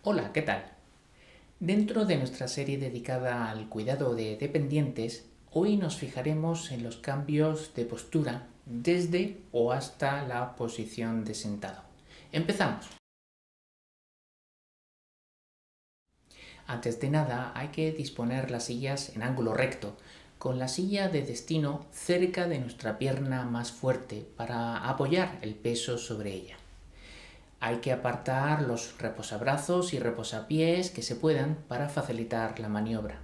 Hola, ¿qué tal? Dentro de nuestra serie dedicada al cuidado de dependientes, hoy nos fijaremos en los cambios de postura desde o hasta la posición de sentado. Empezamos. Antes de nada, hay que disponer las sillas en ángulo recto, con la silla de destino cerca de nuestra pierna más fuerte para apoyar el peso sobre ella. Hay que apartar los reposabrazos y reposapiés que se puedan para facilitar la maniobra.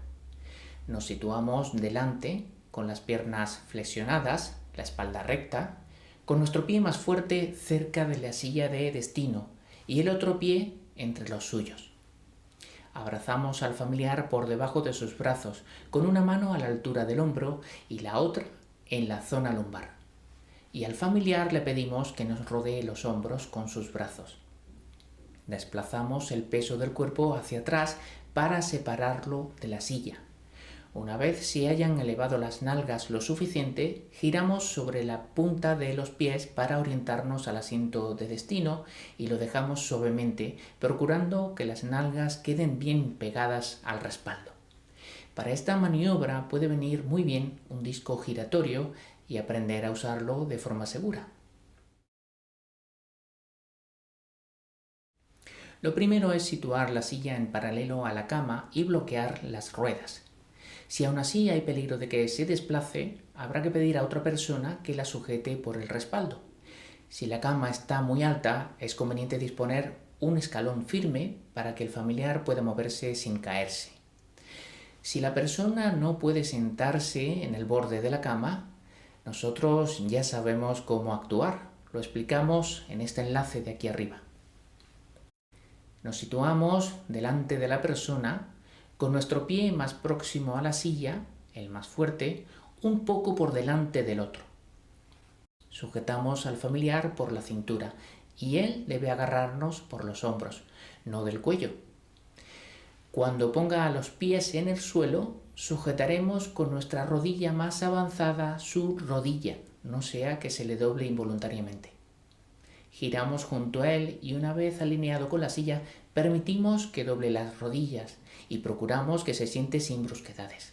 Nos situamos delante, con las piernas flexionadas, la espalda recta, con nuestro pie más fuerte cerca de la silla de destino y el otro pie entre los suyos. Abrazamos al familiar por debajo de sus brazos, con una mano a la altura del hombro y la otra en la zona lumbar. Y al familiar le pedimos que nos rodee los hombros con sus brazos. Desplazamos el peso del cuerpo hacia atrás para separarlo de la silla. Una vez se hayan elevado las nalgas lo suficiente, giramos sobre la punta de los pies para orientarnos al asiento de destino y lo dejamos suavemente, procurando que las nalgas queden bien pegadas al respaldo. Para esta maniobra puede venir muy bien un disco giratorio y aprender a usarlo de forma segura. Lo primero es situar la silla en paralelo a la cama y bloquear las ruedas. Si aún así hay peligro de que se desplace, habrá que pedir a otra persona que la sujete por el respaldo. Si la cama está muy alta, es conveniente disponer un escalón firme para que el familiar pueda moverse sin caerse. Si la persona no puede sentarse en el borde de la cama, nosotros ya sabemos cómo actuar. Lo explicamos en este enlace de aquí arriba. Nos situamos delante de la persona con nuestro pie más próximo a la silla, el más fuerte, un poco por delante del otro. Sujetamos al familiar por la cintura y él debe agarrarnos por los hombros, no del cuello. Cuando ponga los pies en el suelo, sujetaremos con nuestra rodilla más avanzada su rodilla, no sea que se le doble involuntariamente. Giramos junto a él y una vez alineado con la silla, permitimos que doble las rodillas y procuramos que se siente sin brusquedades.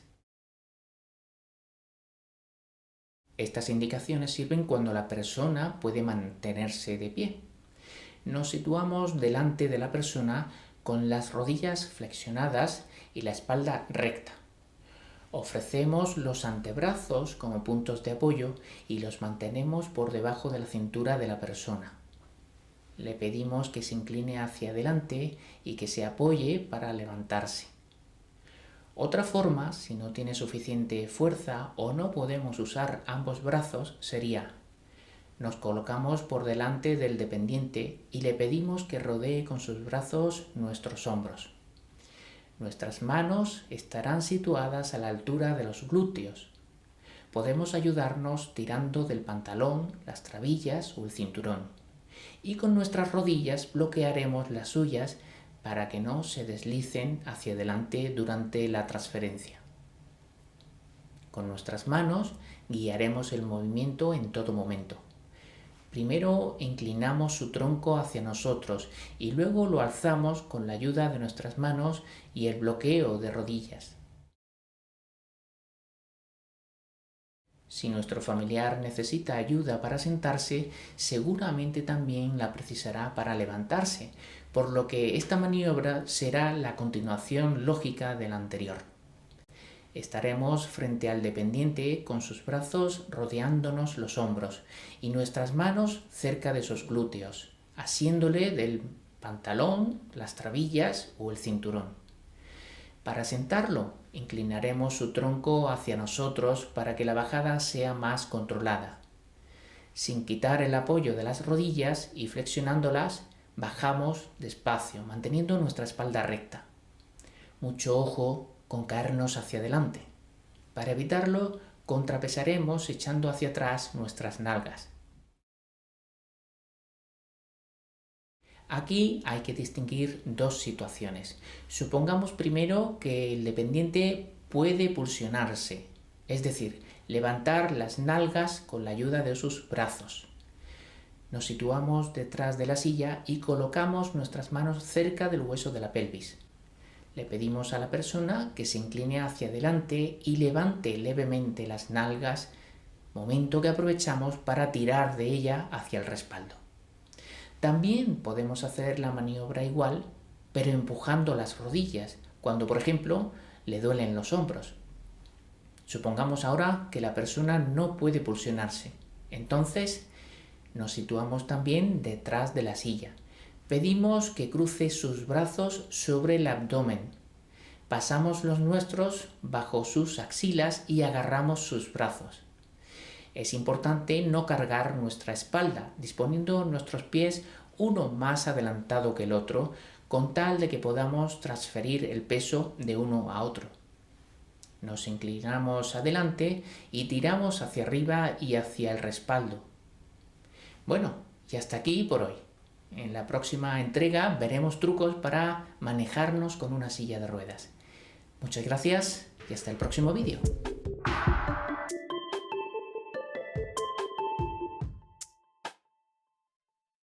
Estas indicaciones sirven cuando la persona puede mantenerse de pie. Nos situamos delante de la persona con las rodillas flexionadas y la espalda recta. Ofrecemos los antebrazos como puntos de apoyo y los mantenemos por debajo de la cintura de la persona. Le pedimos que se incline hacia adelante y que se apoye para levantarse. Otra forma, si no tiene suficiente fuerza o no podemos usar ambos brazos, sería: nos colocamos por delante del dependiente y le pedimos que rodee con sus brazos nuestros hombros. Nuestras manos estarán situadas a la altura de los glúteos. Podemos ayudarnos tirando del pantalón, las trabillas o el cinturón. Y con nuestras rodillas bloquearemos las suyas para que no se deslicen hacia adelante durante la transferencia. Con nuestras manos guiaremos el movimiento en todo momento. Primero inclinamos su tronco hacia nosotros y luego lo alzamos con la ayuda de nuestras manos y el bloqueo de rodillas. Si nuestro familiar necesita ayuda para sentarse, seguramente también la precisará para levantarse, por lo que esta maniobra será la continuación lógica de la anterior. Estaremos frente al dependiente con sus brazos rodeándonos los hombros y nuestras manos cerca de sus glúteos, asiéndole del pantalón, las trabillas o el cinturón. Para sentarlo, inclinaremos su tronco hacia nosotros para que la bajada sea más controlada. Sin quitar el apoyo de las rodillas y flexionándolas, bajamos despacio, manteniendo nuestra espalda recta. Mucho ojo con caernos hacia adelante. Para evitarlo, contrapesaremos echando hacia atrás nuestras nalgas. Aquí hay que distinguir dos situaciones. Supongamos primero que el dependiente puede pulsionarse, es decir, levantar las nalgas con la ayuda de sus brazos. Nos situamos detrás de la silla y colocamos nuestras manos cerca del hueso de la pelvis. Le pedimos a la persona que se incline hacia adelante y levante levemente las nalgas, momento que aprovechamos para tirar de ella hacia el respaldo. También podemos hacer la maniobra igual, pero empujando las rodillas, cuando por ejemplo le duelen los hombros. Supongamos ahora que la persona no puede pulsionarse. Entonces nos situamos también detrás de la silla. Pedimos que cruce sus brazos sobre el abdomen. Pasamos los nuestros bajo sus axilas y agarramos sus brazos. Es importante no cargar nuestra espalda, disponiendo nuestros pies uno más adelantado que el otro, con tal de que podamos transferir el peso de uno a otro. Nos inclinamos adelante y tiramos hacia arriba y hacia el respaldo. Bueno, y hasta aquí por hoy. En la próxima entrega veremos trucos para manejarnos con una silla de ruedas. Muchas gracias y hasta el próximo vídeo.